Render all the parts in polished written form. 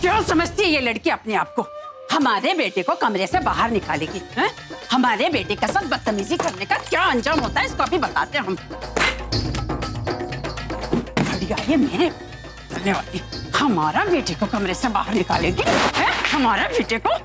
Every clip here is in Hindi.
क्या समझती है ये लड़की अपने आप को? हमारे बेटे को कमरे से बाहर निकालेगी हैं? हमारे बेटे के साथ बदतमीजी करने का क्या अंजाम होता है इसको अभी बताते हैं हम। ये मेरे करने वाली हमारा बेटे को कमरे से बाहर निकालेगी हैं? हमारा बेटे को।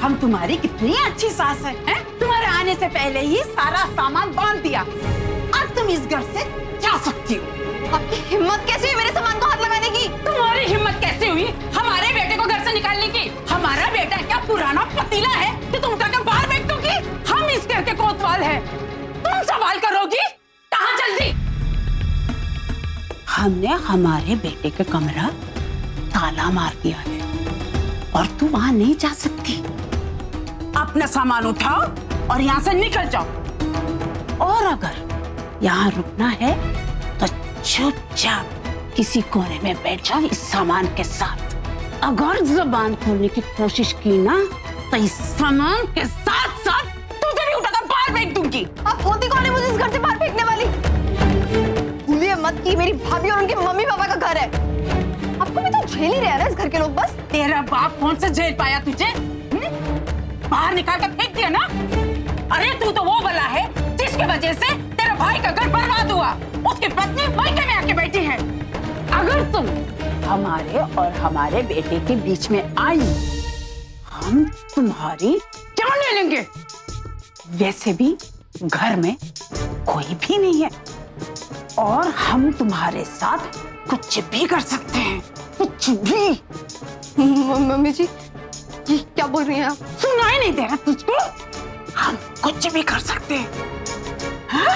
हम तुम्हारी कितनी अच्छी सास है? तुम्हारे आने से पहले ही सारा सामान बांध दिया। अब तुम इस घर से जा सकती हो। आपकी हिम्मत कैसे हुई मेरे सामान को हाथ लगाने की? तुम्हारी हिम्मत कैसे हुई हमारे बेटे को घर से निकालने की? हमारा बेटा क्या पुराना पतीला है कि तुम उठाकर बाहर फेंक दोगी? हम इस घर के कोतवाल हैं, तुम सवाल करोगी? कहाँ जल्दी? हमने हमारे बेटे का कमरा ताला मार दिया है और तू वहां नहीं जा सकती। अपना सामान उठाओ और यहाँ से निकल जाओ। और अगर यहाँ रुकना है तो चुपचाप किसी कोने में बैठ जाओ इस सामान के साथ। अगर जुबान खोलने की कोशिश की ना तो इस सामान के साथ साथ तुझे भी उठाकर बाहर फेंक दूंगी। आप होती कौन है मुझे इस घर से बाहर फेंकने वाली? भूलिए मत कि मेरी भाभी और उनके मम्मी पापा का घर है। आपको भी तो झेल ही रहे हैं इस घर के लोग बस। तेरा बाप कौन सा झेल पाया तुझे? बाहर निकाल कर फेंक दिया ना। अरे तू तो वो बला है जिसकी वजह से तेरा भाई का घर बर्बाद हुआ। उसकी पत्नी मायके में आके बैठी है। अगर तुम हमारे और हमारे बेटे के बीच में आई हम तुम्हारी जान ले लेंगे। वैसे भी घर में कोई भी नहीं है और हम तुम्हारे साथ कुछ भी कर सकते हैं, कुछ भी। मम्मी जी ये क्या बोल रही हैं आप? सुनाई नहीं दे रहा तुझको? हम कुछ भी कर सकते हैं। हाँ?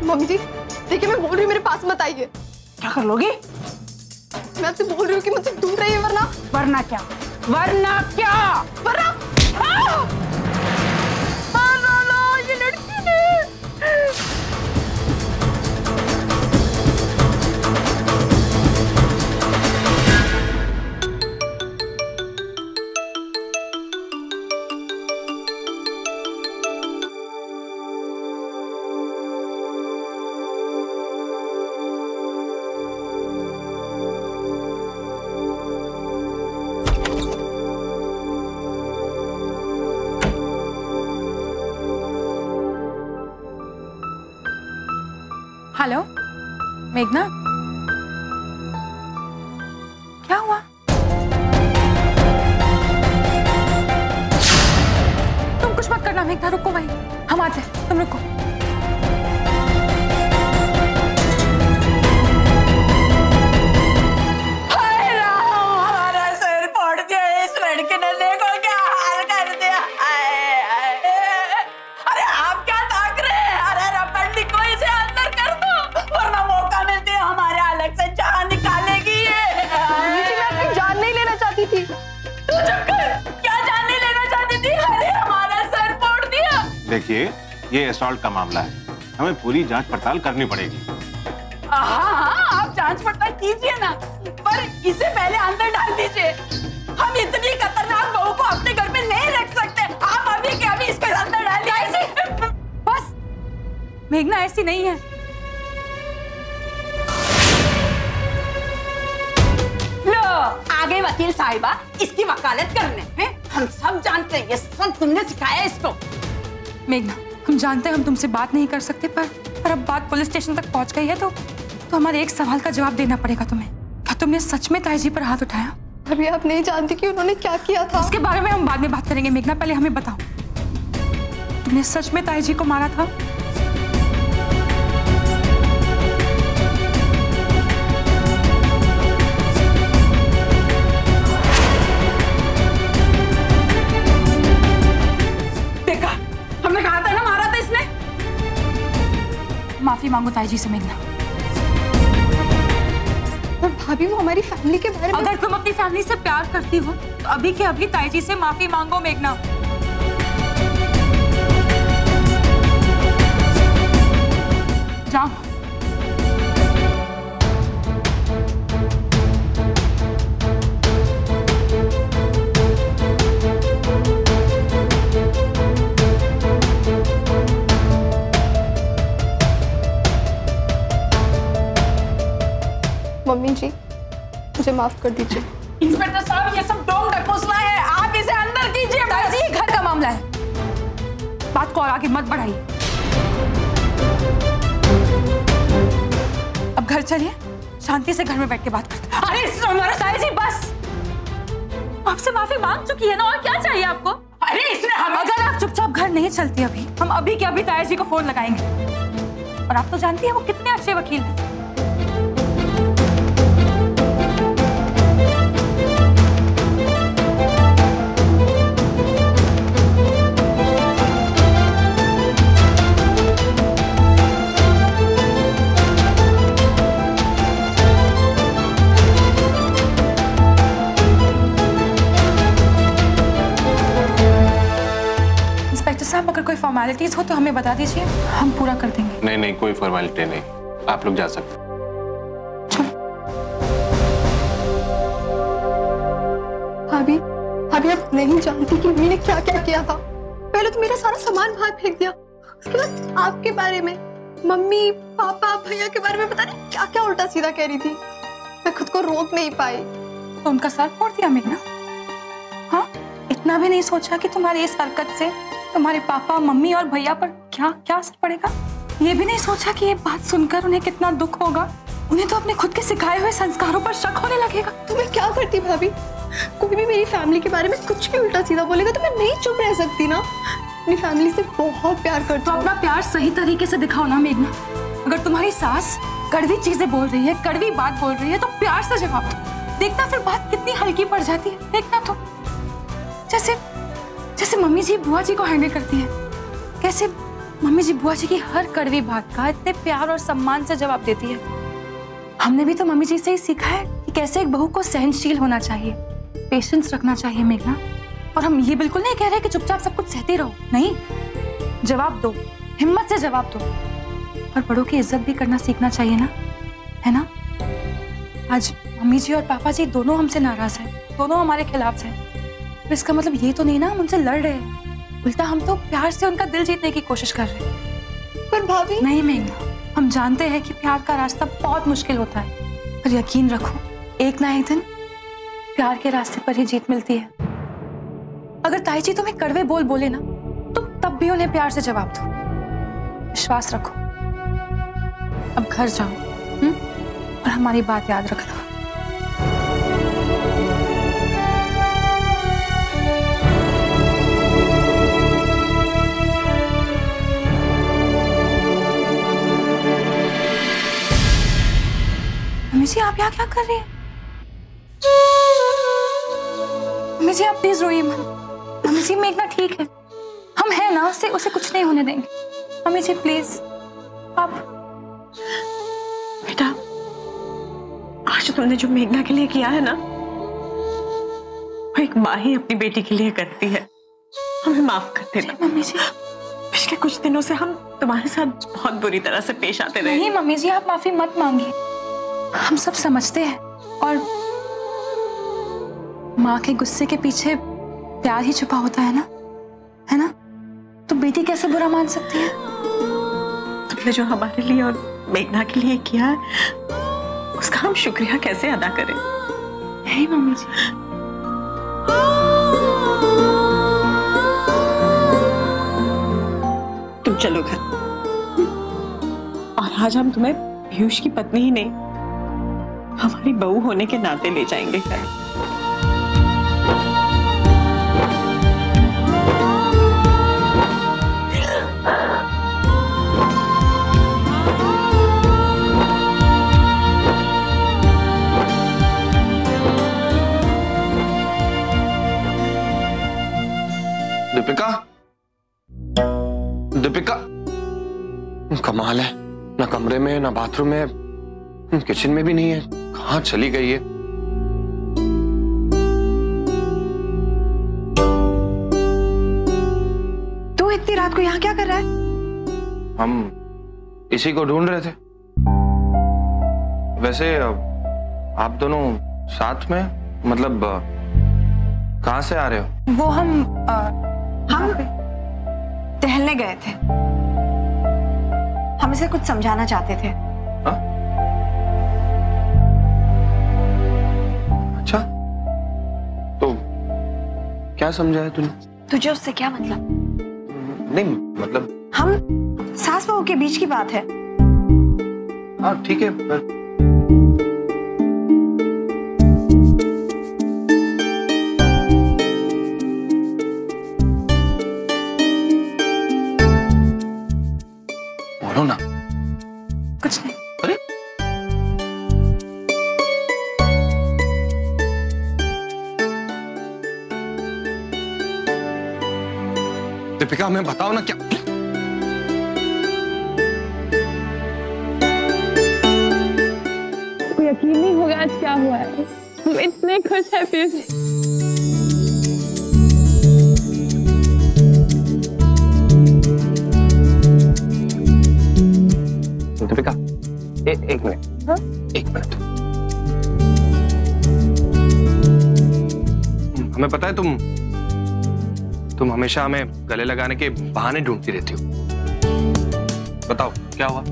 मम्मी जी देखिए मैं बोल रही हूँ मेरे पास मत आइए। क्या कर लोगे? मैं आपसे बोल रही हूँ कि मुझसे दूर रहिए वरना क्या? वरना ये लड़की ने हेलो मेघना, क्या हुआ? तुम कुछ मत करना मेघना, रुको वहीं, हम आते हैं, तुम रुको। हमारा सिर फोड़ दिया इस लड़के ने, देखो क्या हाल कर दिया। अरे आप क्या ताक रहे हैं? अरे पंडित को इसे अंदर कर दो वरना मौका मिलते है हमारे अलग से जान निकालेगी ये। मैं अपनी जान नहीं लेना चाहती थी। तू चुप कर, क्या जान नहीं लेना चाहती थी? अरे हमारा सर फोड़ दिया। देखिए ये असॉल्ट का मामला है, हमें पूरी जांच पड़ताल करनी पड़ेगी। हाँ आप जांच पड़ताल कीजिए ना, पर इसे पहले अंदर डाल दीजिए। हम इतनी खतरनाक बहू को अपने घर में नहीं रख सकते। आप अभी के अभी इसको अंदर डाल दीजिए। बस मेघना ऐसी नहीं है। लो आ गए वकील साहिबा इसकी वकालत करने हैं। हम सब जानते हैं ये सब तुमने सिखाया इसको। मेघना हम जानते हैं हम तुमसे बात नहीं कर सकते, पर अब बात पुलिस स्टेशन तक पहुंच गई है तो हमारे एक सवाल का जवाब देना पड़ेगा तुम्हें। क्या तुमने सच में ताई जी पर हाथ उठाया? अभी आप नहीं जानती कि उन्होंने क्या किया था। उसके बारे में हम बाद में बात करेंगे मेघना, पहले हमें बताओ तुमने सच में ताई जी को मारा था? देखा, हमने कहा था ना मारा था इसने। माफी मांगो ताई जी से मेघना। और भाभी वो हमारी फैमिली के बारे में। अगर तुम अपनी फैमिली से प्यार करती हो तो अभी के अभी ताई जी से माफी मांगो मेघना। जाओ। मम्मी जी, मुझे माफ कर दीजिए। इंस्पेक्टर साहब, ये सब ढोंग ढकोसला है, आप इसे अंदर कीजिए। ताई जी, ये घर का मामला है, बात को और आगे मत बढ़ाइए। अब घर चलिए, शांति से घर में बैठ के बात करते हैं। अरे हमारा ताई जी बस, आपसे माफी मांग चुकी है ना, और क्या चाहिए आपको? अरे इसने हमें, अगर आप चुपचाप घर नहीं चलती अभी, हम अभी के अभी ताया जी को फोन लगाएंगे। और आप तो जानती हैं वो कितने अच्छे वकील हैं। साहब, अगर कोई फॉर्मेलिटीज हो तो हमें बता दीजिए, हम पूरा कर देंगे। नहीं नहीं, कोई फॉर्मेलिटी नहीं, आप लोग जा सकते। भाभी, भाभी आप नहीं जानती कि मैंने क्या क्या किया था। पहले तो मेरा सारा सामान बाहर फेंक दिया, उसके बाद आपके बारे में, मम्मी पापा भैया के बारे में पता नहीं क्या क्या उल्टा सीधा कह रही थी। मैं खुद को रोक नहीं पाई। तो उनका सर फोड़ दिया मेघना? हाँ, इतना भी नहीं सोचा कि तुम्हारी इस हरकत से तुम्हारे पापा मम्मी और भैया पर क्या क्या असर पड़ेगा? ये भी नहीं सोचा कि ये बात सुनकर उन्हें कितना दुख होगा। उन्हें तो अपने खुद के सिखाए हुए संस्कारों पर शक होने लगेगा। तो मैं क्या करती भाभी? कोई भी मेरी फैमिली के बारे में कुछ भी उल्टा सीधा बोलेगा तो मैं नहीं चुप रह सकती ना। अपनी फैमिली से बहुत प्यार करती हूँ। तो अपना प्यार सही तरीके से दिखाओ ना मेघना। अगर तुम्हारी सास कड़वी चीजें बोल रही है, कड़वी बात बोल रही है, तो प्यार से जवाब दो। देखना फिर बात कितनी हल्की पड़ जाती है। देखना तो जैसे जैसे मम्मी जी बुआ जी को हैंडल करती है, कैसे मम्मी जी बुआ जी की हर कड़वी बात का इतने प्यार और सम्मान से जवाब देती है। हमने भी तो मम्मी जी से ही सीखा है कि कैसे एक बहू को सहनशील होना चाहिए, पेशेंस रखना चाहिए मेघना। और हम ये बिल्कुल नहीं कह रहे कि चुपचाप सब कुछ सहती रहो, नहीं, जवाब दो, हिम्मत से जवाब दो। और बड़ों की इज्जत भी करना सीखना चाहिए ना, है ना? आज मम्मी जी और पापा जी दोनों हमसे नाराज हैं, दोनों हमारे खिलाफ हैं। इसका मतलब ये तो नहीं ना हम उनसे लड़ रहे हैं, उल्टा हम तो प्यार से उनका दिल जीतने की कोशिश कर रहे हैं। पर भाभी, नहीं मेघना, हम जानते हैं कि प्यार का रास्ता बहुत मुश्किल होता है, पर यकीन रखो एक ना एक दिन प्यार के रास्ते पर ही जीत मिलती है। अगर ताई जी तुम्हें कड़वे बोल बोले ना, तो तब भी उन्हें प्यार से जवाब दो, विश्वास रखो। अब घर जाओ और हमारी बात याद रखना। मम्मी जी, आप यहाँ क्या कर रही हैं? मम्मी जी, आप प्लीज रोइए मत। मम्मी जी, मेघना ठीक है, हम हैं ना, उसे कुछ नहीं होने देंगे। मम्मी जी प्लीज, आप। बेटा, आज तुमने जो मेघना के लिए किया है ना, वो एक माँ ही अपनी बेटी के लिए करती है। हमें माफ कर देना। मम्मी जी, पिछले कुछ दिनों से हम तुम्हारे साथ बहुत बुरी तरह से पेश आते रहे। नहीं मम्मी जी, आप माफी मत मांगिए, हम सब समझते हैं। और माँ के गुस्से के पीछे प्यार ही छुपा होता है ना? तो बेटी कैसे बुरा मान सकती है? तुमने जो हमारे लिए और मेघना के लिए किया है, उसका हम शुक्रिया कैसे अदा करें? नहीं मम्मी जी। तुम चलो घर, और आज हम तुम्हें पीयूष की पत्नी ही नहीं, हमारी बहू होने के नाते ले जाएंगे घर। दीपिका, दीपिका, कमाल है, ना कमरे में ना बाथरूम में, किचन में भी नहीं है। कहाँ चली गई है? तू इतनी रात को यहाँ क्या कर रहा है? हम इसी को ढूंढ रहे थे। वैसे आप दोनों साथ में, मतलब कहाँ से आ रहे हो? वो हम टहलने गए थे, हम इसे कुछ समझाना चाहते थे। क्या समझा है तूने? तुझे उससे क्या मतलब? नहीं मतलब हम सास बहू के बीच की बात है। हाँ ठीक है पर बोलो ना। कुछ नहीं। अरे दीपिका हमें बताओ ना क्या। यकीन नहीं होगा आज क्या हुआ है। हम इतने खुश हैं पीयूष जी। दीपिका एक मिनट। हाँ? एक मिनट। हमें पता है तुम हमेशा हमें गले लगाने के बहाने ढूंढती रहती हो। बताओ क्या हुआ?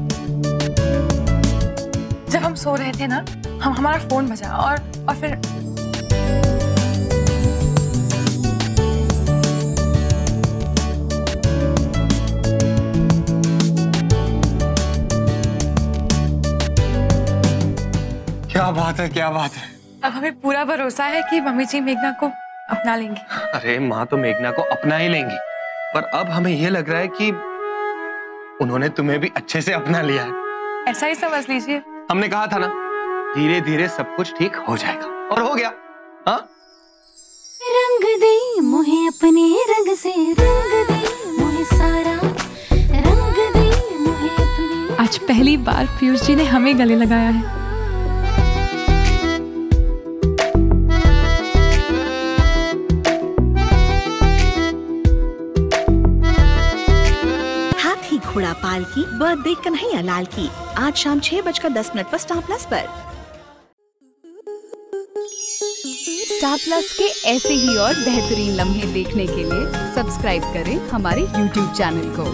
जब हम सो रहे थे ना, हमारा फोन बजा और फिर क्या बात है, क्या बात है। अब हमें पूरा भरोसा है कि मम्मी जी मेघना को अपना लेंगी। अरे माँ तो मेघना को अपना ही लेंगी, पर अब हमें यह लग रहा है कि उन्होंने तुम्हें भी अच्छे से अपना लिया है। ऐसा ही समझ लीजिए। हमने कहा था ना, धीरे धीरे सब कुछ ठीक हो जाएगा, और हो गया। हाँ? रंग दे मुझे अपने रंग से, रंग दे मुझे सारा, रंग दे मुझे अपने। आज पहली बार पीयूष जी ने हमें गले लगाया है। हाथी घोड़ा पाल की बर्थडे कन्हैया लाल की आज शाम 6:10 पर स्टार प्लस पर। स्टार प्लस के ऐसे ही और बेहतरीन लम्हे देखने के लिए सब्सक्राइब करें हमारे YouTube चैनल को।